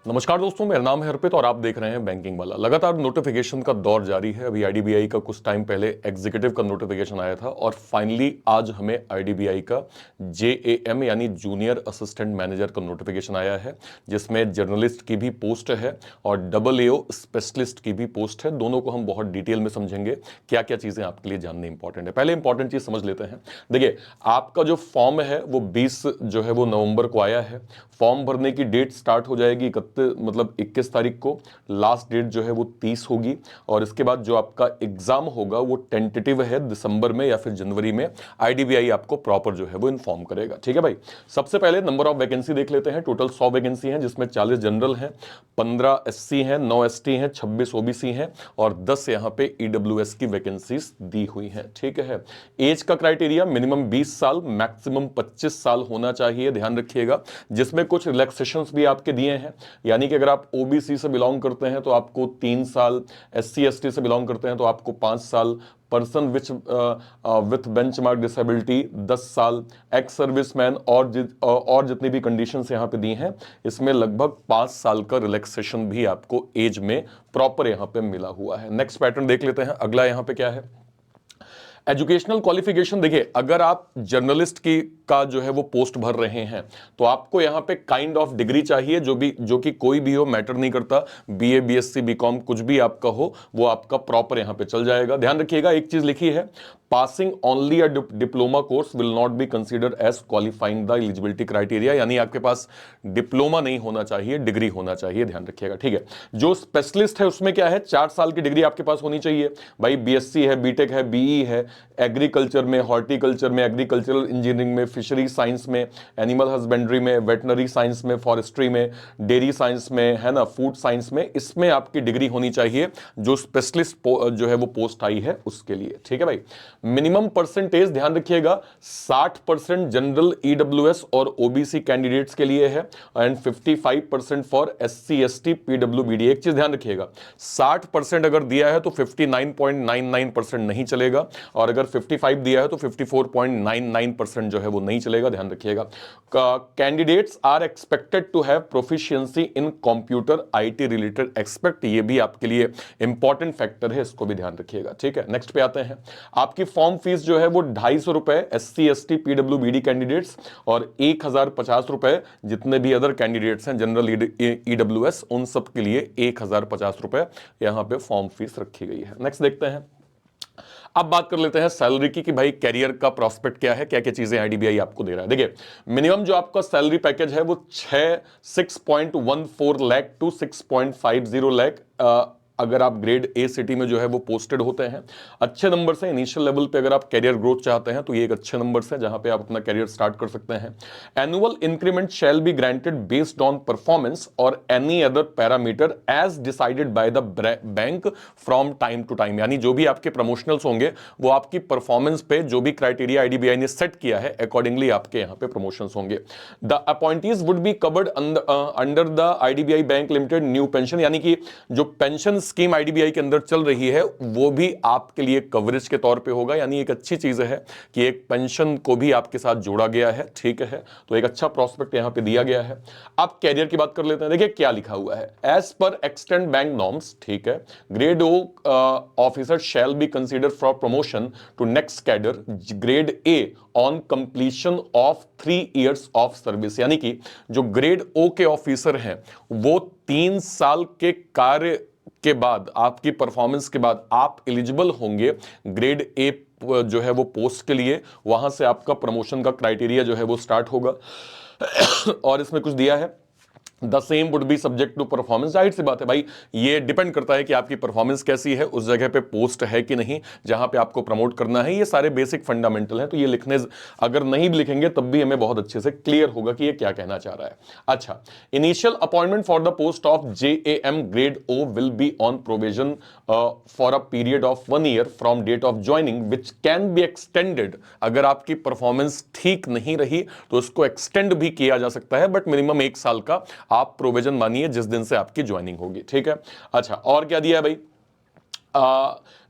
नमस्कार दोस्तों, मेरा नाम है अर्पित और आप देख रहे हैं बैंकिंग वाला। लगातार नोटिफिकेशन का दौर जारी है। अभी आईडीबीआई का कुछ टाइम पहले एग्जीक्यूटिव का नोटिफिकेशन आया था और फाइनली आज हमें आईडीबीआई का जेएएम यानी जूनियर असिस्टेंट मैनेजर का नोटिफिकेशन आया है, जिसमें जर्नलिस्ट की भी पोस्ट है और AAO स्पेशलिस्ट की भी पोस्ट है। दोनों को हम बहुत डिटेल में समझेंगे, क्या क्या चीजें आपके लिए जाननी इंपॉर्टेंट है। पहले इंपॉर्टेंट चीज समझ लेते हैं। देखिए, आपका जो फॉर्म है वो 20 जो है वो नवंबर को आया है। फॉर्म भरने की डेट स्टार्ट हो जाएगी 21 तारीख को। लास्ट डेट जो है वो 30 होगी और इसके बाद जो आपका एग्जाम होगा वो टेंटेटिव है दिसंबर में या फिर जनवरी में। आईडीबीआई आपको प्रॉपर जो है वो इन्फॉर्म करेगा। ठीक है भाई। सबसे पहले नंबर ऑफ वैकेंसी देख लेते हैं। टोटल 100 वैकेंसी हैं, जिसमें 40 जनरल हैं, 15 एससी हैं, 9 एसटी हैं, 26 ओबीसी हैं और 10 यहां पे ईडब्ल्यूएस की वैकेंसीज दी हुई हैं। ठीक है। एज का क्राइटेरिया मिनिमम 20 साल, मैक्सिमम 25 साल होना चाहिए, ध्यान रखिएगा। जिसमें कुछ रिलैक्सेशंस भी आपके दिए हैं, यानी कि अगर आप ओबीसी से बिलोंग करते हैं तो आपको 3 साल, एससी एसटी से बिलोंग करते हैं तो आपको 5 साल, पर्सन विथ बेंचमार्क डिसेबिलिटी 10 साल, एक्स सर्विसमैन और जितनी भी कंडीशंस यहां पे दी हैं, इसमें लगभग 5 साल का रिलैक्सेशन भी आपको एज में प्रॉपर यहां पे मिला हुआ है। नेक्स्ट पैटर्न देख लेते हैं। अगला यहां पे क्या है, एजुकेशनल क्वालिफिकेशन। देखिए, अगर आप जर्नलिस्ट की का जो है वो पोस्ट भर रहे हैं तो आपको यहां पे काइंड ऑफ डिग्री चाहिए, जो कि कोई भी हो, मैटर नहीं करता। बीए, बीएससी, बीकॉम कुछ भी आपका हो, वो आपका प्रॉपर यहां पे चल जाएगा। ध्यान रखिएगा, एक चीज लिखी है, passing only a diploma course will not be considered as qualifying the eligibility criteria, यानी आपके पास डिप्लोमा नहीं होना चाहिए, डिग्री होना चाहिए। ध्यान रखिएगा। ठीक है। जो स्पेशलिस्ट है उसमें क्या है, 4 साल की डिग्री आपके पास होनी चाहिए भाई। बीएससी है, बीटेक है, बीई है, एग्रीकल्चर में, हॉर्टिकल्चर में, एग्रीकल्चरल इंजीनियरिंग में, फिशरी साइंस में, एनिमल हस्बेंड्री में, वेटनरी साइंस में, फॉरेस्ट्री में, डेयरी साइंस में, है ना, फूड साइंस में, इसमें आपकी डिग्री होनी चाहिए। जो स्पेशलिस्ट जो है वो पोस्ट आई है उसके लिए। ठीक है भाई। मिनिमम परसेंटेज ध्यान रखिएगा, 60% जनरल, ईडब्ल्यूएस और ओबीसी कैंडिडेट्स के लिए है and 55% for SC ST PWBD. एक चीज ध्यान रखिएगा, 60% अगर दिया है तो 59.99% नहीं चलेगा और अगर 55 दिया है तो 54.99% जो है वो नहीं चलेगा। ध्यान रखिएगा। Candidates are expected to have proficiency in computer IT related expect, ये भी आपके लिए इंपॉर्टेंट फैक्टर है, इसको भी ध्यान रखिएगा। ठीक है। नेक्स्ट पे आते हैं। आपकी फॉर्म फीस जो है वो 250 रुपए एससी एसटी पीडब्ल्यूबीडी कैंडिडेट्स और 1050 रुपए जितने भी अदर कैंडिडेट्स हैं जनरल ईडब्ल्यूएस, उन सब के लिए 1050 रुपए यहां पे फॉर्म फीस रखी गई है। नेक्स्ट देखते हैं। अब बात कर लेते हैं सैलरी की कि भाई कैरियर का प्रोस्पेक्ट क्या है, क्या क्या चीजें आईडीबीआई आपको दे रहा है। देखिए, मिनिमम जो आपका सैलरी पैकेज है वो 6.14 लाख टू 6.50 लाख अगर आप ग्रेड ए सिटी में जो है वो पोस्टेड होते हैं। अच्छे नंबर से इनिशियल लेवल पे अगर आप कैरियर ग्रोथ चाहते हैं तो ये एक अच्छे नंबर से जहां पे आप अपना कैरियर स्टार्ट कर सकते हैं। Annual increment shall be granted based on performance और any other parameter as decided by the bank from time to time, यानी जो भी आपके प्रमोशनल्स होंगे वो आपकी परफॉर्मेंस पे जो भी क्राइटेरिया आईडीबीआई ने सेट किया है अकॉर्डिंगली आपके यहां पे प्रमोशंस होंगे। The appointees would be covered under the IDBI bank limited new pension, यानी कि जो पेंशन स्कीम आईडीबीआई के अंदर चल रही है वो भी आपके लिए कवरेज के तौर पे होगा, यानी एक अच्छी चीज है कि एक पेंशन को भी आपके साथ जोड़ा गया है। ठीक है। तो एक अच्छा प्रोस्पेक्ट यहां पे दिया गया है। अब कैरियर की बात कर लेते हैं। देखिए क्या लिखा हुआ है, as per extend bank norms, ठीक है, grade O officer shall be consider for promotion to next cadre grade A on completion of 3 years of service, यानी कि जो ग्रेड ओ के ऑफिसर हैं वो 3 साल के कार्य के बाद, आपकी परफॉर्मेंस के बाद आप एलिजिबल होंगे ग्रेड ए जो है वो पोस्ट के लिए। वहां से आपका प्रमोशन का क्राइटेरिया जो है वो स्टार्ट होगा और इसमें कुछ दिया है, the same would be subject to performance. जाहिर सी बात है भाई, ये डिपेंड करता है कि आपकी परफॉर्मेंस कैसी है, उस जगह पे पोस्ट है कि नहीं जहां पे आपको प्रमोट करना है। ये सारे बेसिक फंडामेंटल हैं, तो ये लिखने अगर नहीं भी लिखेंगे तब भी हमें बहुत अच्छे से क्लियर होगा कि ये क्या कहना चाह रहा है। अच्छा, initial appointment for the post of JAM grade O will be on provision for a period of 1 year from date of joining which can be extended. अगर आपकी परफॉर्मेंस ठीक नहीं रही तो उसको एक्सटेंड भी किया जा सकता है, बट मिनिमम 1 साल का आप प्रोविजन मानिए जिस दिन से आपकी ज्वाइनिंग होगी। ठीक है। अच्छा, और क्या दिया है भाई,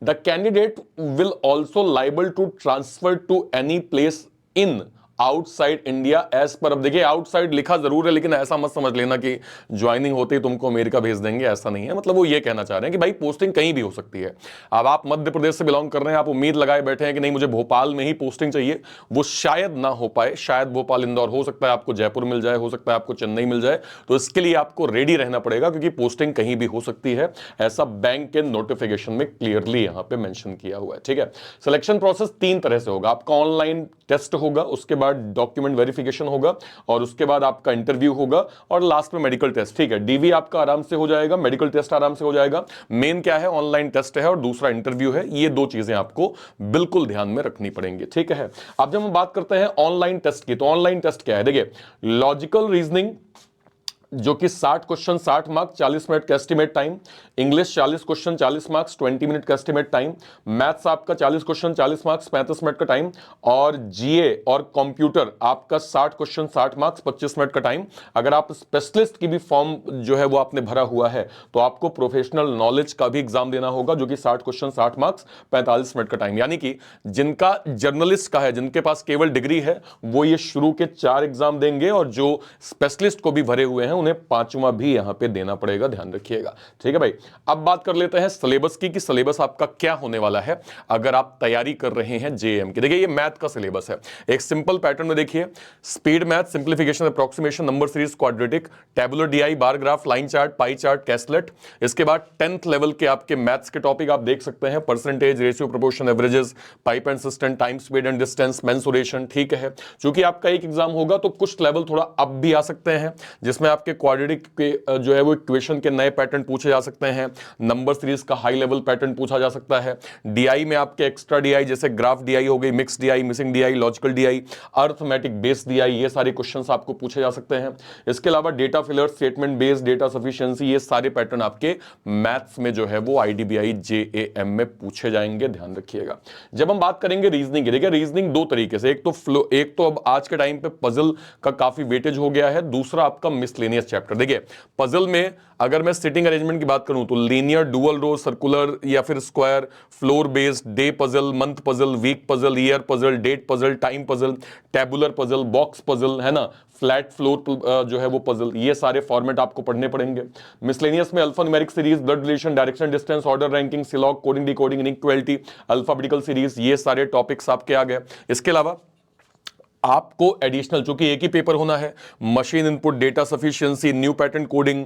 the candidate will also liable to transfer to any place in outside India as per, अब देखिए आउटसाइड लिखा जरूर है लेकिन ऐसा मत समझ लेना कि ज्वाइनिंग होते ही तुमको अमेरिका भेज देंगे, ऐसा नहीं है। मतलब वो ये कहना चाह रहे हैं कि भाई पोस्टिंग कहीं भी हो सकती है। अब आप मध्य प्रदेश से बिलोंग कर रहे हैं, आप उम्मीद लगाए बैठे हैं कि नहीं मुझे भोपाल में ही पोस्टिंग चाहिए, वो शायद ना हो पाए। शायद भोपाल इंदौर हो सकता है, आपको जयपुर मिल जाए, हो सकता है आपको चेन्नई मिल जाए, तो इसके लिए आपको रेडी रहना पड़ेगा क्योंकि पोस्टिंग कहीं भी हो सकती है, ऐसा बैंक के नोटिफिकेशन में क्लियरली यहां पे मेंशन किया हुआ है। ठीक है, सिलेक्शन प्रोसेस 3 तरह से होगा। आपका ऑनलाइन टेस्ट होगा, उसके बाद डॉक्यूमेंट वेरिफिकेशन होगा और उसके बाद आपका इंटरव्यू होगा और लास्ट में मेडिकल टेस्ट। ठीक है, डीवी आपका आराम से हो जाएगा, मेडिकल टेस्ट आराम से हो जाएगा। मेन क्या है, ऑनलाइन टेस्ट है और दूसरा इंटरव्यू है। ये 2 चीजें आपको बिल्कुल ध्यान में रखनी पड़ेंगी। ठीक है, अब जब हम बात करते हैं ऑनलाइन टेस्ट की, तो ऑनलाइन टेस्ट क्या है, देखिए लॉजिकल रीजनिंग जो कि 60 क्वेश्चन 60 मार्क्स 40 मिनट का estimate time, English 40 question 40 marks 20 minute का एस्टिमेट टाइम, मैथ्स आपका 40 क्वेश्चन 40 मार्क्स 35 मिनट का टाइम, और जीए और कंप्यूटर आपका 60 क्वेश्चन 60 मार्क्स 25 मिनट का टाइम। अगर आप स्पेशलिस्ट की भी फॉर्म जो है वो आपने भरा हुआ है तो आपको प्रोफेशनल नॉलेज का भी एग्जाम देना होगा जो कि 60 क्वेश्चन 60 मार्क्स 45 मिनट का टाइम। यानी कि जिनका जर्नलिस्ट का है, जिनके पास केवल डिग्री है, वो ये शुरू के 4 एग्जाम देंगे और जो स्पेशलिस्ट को भी भरे हुए हैं उन्हें 5वां भी यहां पे देना पड़ेगा, ध्यान रखिएगा। ठीक है भाई, अब बात कर लेते हैं सिलेबस की कि सिलेबस आपका क्या होने वाला है अगर आप तैयारी कर रहे हैं जेएम की। देखिए ये मैथ का सिलेबस है, एक सिंपल पैटर्न में देखिए, speed math, simplification, approximation, number series, quadratic, tabular DI, bar graph, line chart, pie chart, caselet. इसके बाद 10th लेवल के आपके मैथ्स के टॉपिक आप देख सकते हैं, percentage, ratio, proportion, averages, pipe and system, time, speed and distance, mensuration. ठीक है, चूंकि आपका एक एग्जाम होगा तो कुछ लेवल थोड़ा अप भी आ सकते हैं जिसमें आपके क्वाड्रेटिक के जो है वो इक्वेशन के नए पैटर्न पूछे जा सकते हैं, नंबर सीरीज का हाई लेवल पैटर्न पूछा जा सकता है, डीआई में आपके एक्स्ट्रा डीआई जैसे ग्राफ डीआई हो गई, mix DI, missing DI, logical DI, arithmetic based DI, ये सारे क्वेश्चंस आपको पूछे जा सकते हैं। इसके अलावा data filler, statement based, data sufficiency, ये सारे पैटर्न आपके मैथ्स में जो है वो आईडीबीआई जेएएम में पूछे जाएंगे, ध्यान रखिएगा। जब हम बात करेंगे रीजनिंग की, देखिए रीजनिंग 2 तरीके से, एक तो अब आज के टाइम पे पजल का काफी वेटेज हो गया है, दूसरा आपका मिसलेनियस चैप्टर। देखिए पजल में अगर मैं सिटिंग अरेंजमेंट की बात करूं तो लीनियर, डुअल रो, सर्कुलर या फिर square, floor based, day puzzle, month puzzle, week puzzle, year puzzle, date puzzle, time puzzle, tabular puzzle, box puzzle, है ना, फ्लैट फ्लोर जो है वो पजल, ये सारे फॉर्मेट आपको पढ़ने पड़ेंगे। मिसलेनियस में alpha numeric series, blood relation, direction, distance, order, ranking, syllog, coding, decoding, inequality, alphabetical series, ये सारे टॉपिक्स आपके आ गए। इसके अलावा आपको एडिशनल, चूंकि एक ही पेपर होना है, machine input, data sufficiency, new pattern coding,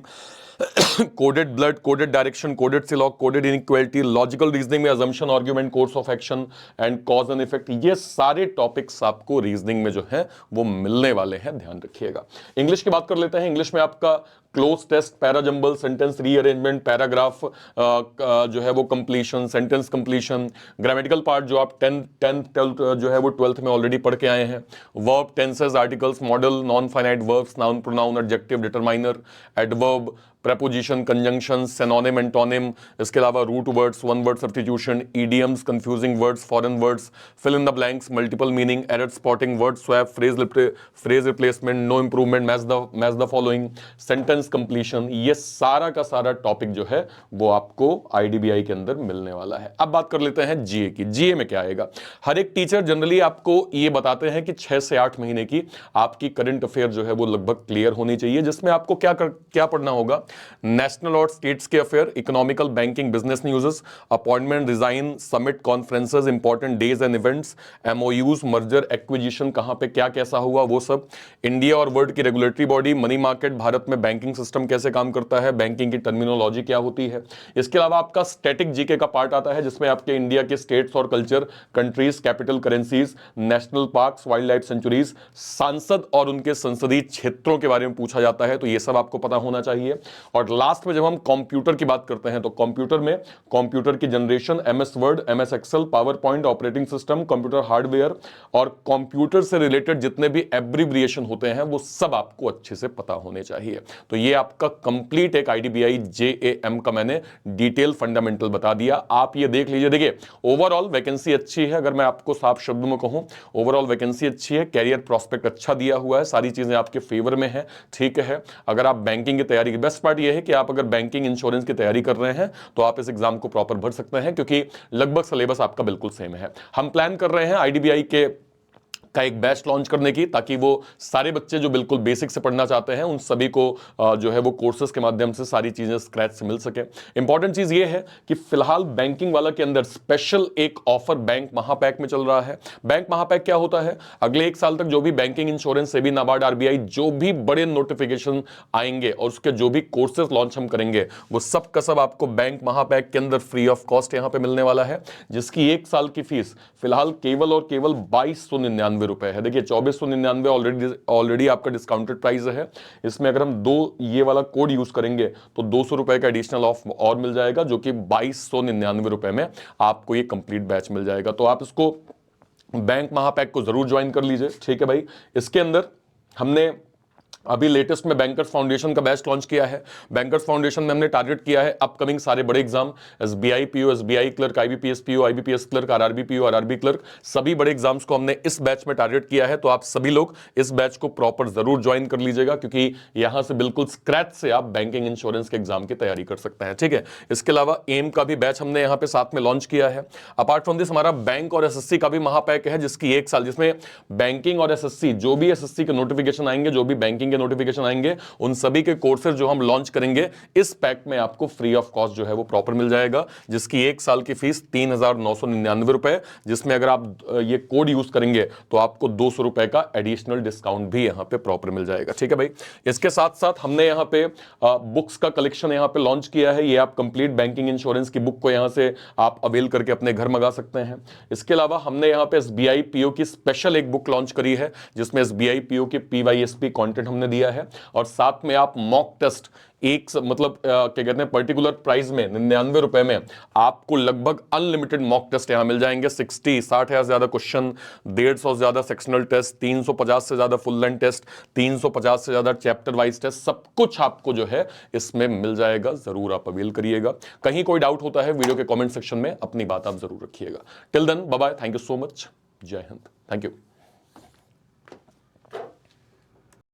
coded blood, coded direction, coded syllog, coded inequality, logical reasoning में assumption, argument, course of action and cause and effect, ये सारे टॉपिक्स आपको रीजनिंग में जो है वो मिलने वाले हैं, ध्यान रखिएगा। इंग्लिश की बात कर लेते हैं। इंग्लिश में आपका cloze test, para jumble, sentence rearrangement, paragraph जो है वो completion, sentence completion, grammatical part जो आप 10th जो है वो 12th में ऑलरेडी पढ़ के आए हैं, verb, tenses, articles, modal, non finite verbs, noun, pronoun, adjective, determiner, adverb, preposition, conjunction, synonym, antonym, इसके अलावा root words, one word substitution, idioms, confusing words, foreign words, fill in the blanks, multiple meaning, error spotting, word swap, phrase replacement, no improvement, match the following, sentence completion, ये सारा का सारा topic जो है वो आपको आईडीबीआई के अंदर मिलने वाला है। अब बात कर लेते हैं जीए की। जीए में क्या आएगा, हर एक टीचर जनरली आपको ये बताते हैं कि 6 से 8 महीने की आपकी करंट अफेयर जो है वो लगभग क्लियर होनी चाहिए, जिसमें आपको क्या पढ़ना होगा, नेशनल और स्टेट्स के affair, economical, banking, business news, appointment, resign, summit, conferences, important days and events, MoUs, merger, acquisition, कहां पे क्या कैसा हुआ वो सब, इंडिया और वर्ल्ड की regulatory body, money market, Bharat में बैंकिंग सिस्टम कैसे काम करता है, बैंकिंग की टर्मिनोलॉजी क्या होती है। इसके अलावा आपका स्टैटिक जीके का पार्ट आता है जिसमें आपके इंडिया के स्टेट्स और culture, countries, capital currencies, national parks, wild life sanctuaries, सांसद और उनके संसदीय क्षेत्रों के बारे में पूछा जाता है, तो ये सब आपको पता होना चाहिए। और लास्ट में जब हम कंप्यूटर की बात करते हैं तो कंप्यूटर में कंप्यूटर की generation, MS Word, MS Excel, PowerPoint, operating system, computer hardware और कंप्यूटर से रिलेटेड जितने भी एब्रिविएशन होते हैं वो सब आपको अच्छे से पता होने चाहिए। तो ये आपका कंप्लीट एक आईडीबीआई जेएएम का मैंने डिटेल फंडामेंटल बता दिया, आप ये देख लीजिए। देखिए ओवरऑल वैकेंसी अच्छी है, अगर मैं आपको साफ शब्दों में कहूं ओवरऑल वैकेंसी अच्छी है, कैरियर प्रोस्पेक्ट अच्छा दिया हुआ है, सारी चीजें आपके फेवर में है। ठीक है, अगर आप बैंकिंग की तैयारी, बेस्ट पार्ट यह है कि आप अगर बैंकिंग इंश्योरेंस की तैयारी कर रहे हैं तो आप इस एग्जाम को प्रॉपर भर सकते हैं क्योंकि लगभग सिलेबस आपका बिल्कुल सेम है। हम प्लान कर रहे हैं आईडीबीआई के का एक बैच लॉन्च करने की, ताकि वो सारे बच्चे जो बिल्कुल बेसिक से पढ़ना चाहते हैं उन सभी को जो है वो कोर्सेज के माध्यम से सारी चीजें स्क्रैच से मिल सके। इंपॉर्टेंट चीज ये है कि फिलहाल बैंकिंग वाला के अंदर स्पेशल एक ऑफर बैंक महापैक में चल रहा है। बैंक महापैक क्या होता है? अगले 1 साल तक जो भी banking, insurance, SEBI, NABARD, RBI जो भी बड़े नोटिफिकेशन आएंगे और उसके जो भी कोर्सेज लॉन्च हम करेंगे वो सब का सब आपको बैंक महापैक के अंदर फ्री ऑफ कॉस्ट यहां पे मिलने वाला है, जिसकी 1 साल की फीस फिलहाल केवल और केवल 2299 रुपए है। देखिए 2499 ऑलरेडी आपका डिस्काउंटेड प्राइस है। इसमें अगर हम 2 ये वाला कोड यूज करेंगे तो 200 रुपए का एडिशनल ऑफ और मिल जाएगा, जो कि 2299 रुपए में आपको ये कंप्लीट बैच मिल जाएगा। तो आप इसको बैंक महापैक को जरूर ज्वाइन कर लीजिए, ठीक है भाई। इसके अंदर हमने अभी लेटेस्ट में बैंकर्स फाउंडेशन का बैच लॉन्च किया है। बैंकर्स फाउंडेशन में हमने टारगेट किया है अपकमिंग सारे बड़े exam, SBI PO, SBI clerk, IBPS PO, IBPS clerk, RRB PO, RRB clerk, सभी बड़े एग्जाम्स को हमने इस बैच में टारगेट किया है। तो आप सभी लोग इस बैच को प्रॉपर जरूर ज्वाइन कर लीजिएगा, क्योंकि यहां से बिल्कुल स्क्रैच से आप बैंकिंग, इंश्योरेंस के एग्जाम की तैयारी कर सकते हैं, ठीक है। इसके अलावा एम का भी बैच हमने यहाँ पे साथ में लॉन्च किया है। अपार्ट फ्रॉम दिस हमारा बैंक और एसएससी का भी महापैक है, जिसकी 1 साल, जिसमें बैंकिंग और एसएससी जो भी एसएससी के नोटिफिकेशन आएंगे, जो भी बैंकिंग के नोटिफिकेशन आएंगे, उन सभी के कोर्सेज जो हम लॉन्च करेंगे इस पैक में आपको फ्री ऑफ कॉस्ट जो है वो प्रॉपर मिल जाएगा, जिसकी 1 साल की फीस 3999 रुपए, जिसमें अगर आप ये कोड यूज करेंगे तो आपको 200 रुपए का एडिशनल डिस्काउंट भी यहां पे प्रॉपर मिल जाएगा, ठीक है भाई। इसके साथ साथ हमने यहां पे बुक्स का कलेक्शन यहां पे लॉन्च किया है। ये आप कंप्लीट बैंकिंग, इंश्योरेंस की बुक को यहां से आप अवेल करके अपने घर मंगा सकते हैं। इसके अलावा हमने यहां पे एसबीआई पीओ की स्पेशल एक बुक लॉन्च करी है, जिसमें एसबीआई पीओ के पीवाईएसपी कंटेंट हमने दिया है, और साथ में आप मॉक टेस्ट मतलब क्या कहते हैं पर्टिकुलर प्राइस में 99 रुपए में आपको लगभग अनलिमिटेड मॉक टेस्ट यहां मिल जाएंगे। 60 से ज्यादा क्वेश्चन, 150 से ज्यादा सेक्शनल टेस्ट, 350 से ज्यादा फुल लेंथ टेस्ट, 350 से ज्यादा चैप्टर वाइज टेस्ट, सब कुछ आपको जो है इसमें मिल जाएगा। जरूर आप अवेल करिएगा। कहीं कोई डाउट होता है वीडियो के कॉमेंट सेक्शन में अपनी बात आप जरूर रखिएगा। Till then bye bye, thank you so much, जय हिंद, थैंक यू।